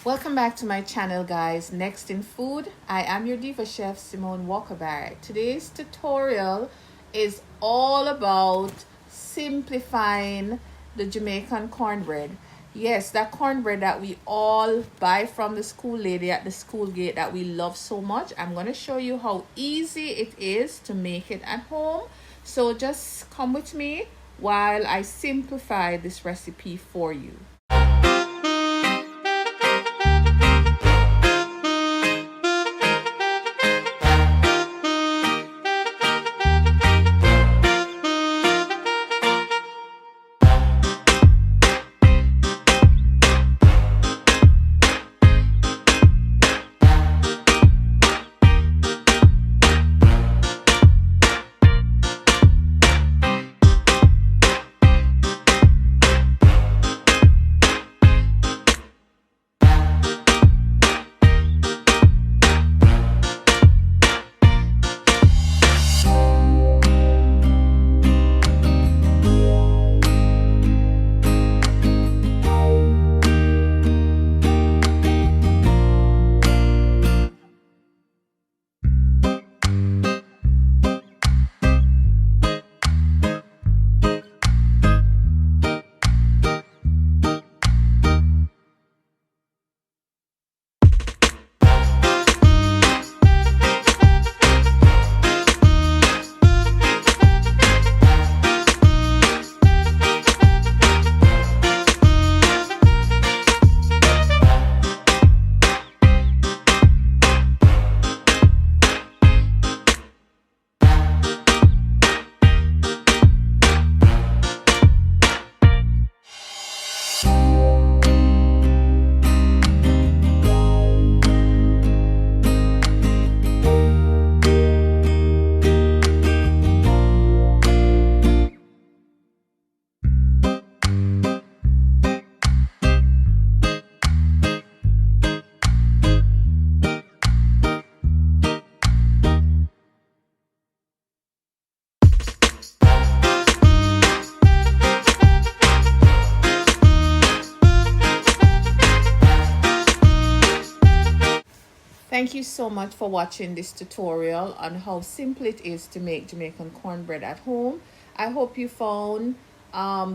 Welcome back to my channel, guys. Next in food, I am your diva chef, Simone Walker Barrett. Today's tutorial is all about simplifying the Jamaican cornbread. Yes, that cornbread that we all buy from the school lady at the school gate that we love so much. I'm going to show you how easy it is to make it at home. So just come with me while I simplify this recipe for you. Thank you so much for watching this tutorial on how simple it is to make Jamaican cornbread at home. I hope you found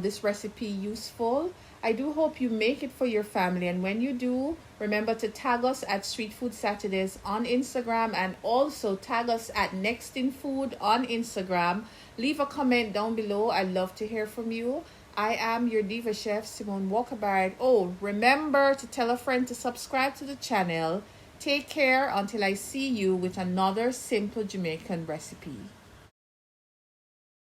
this recipe useful. I do hope you make it for your family, and when you do, remember to tag us at Street Food Saturdays on Instagram, and also tag us at Next in Food on Instagram. Leave a comment down below. I'd love to hear from you. I am your diva chef, Simone Walker Barrett. Oh, remember to tell a friend to subscribe to the channel. Take care until I see you with another simple Jamaican recipe.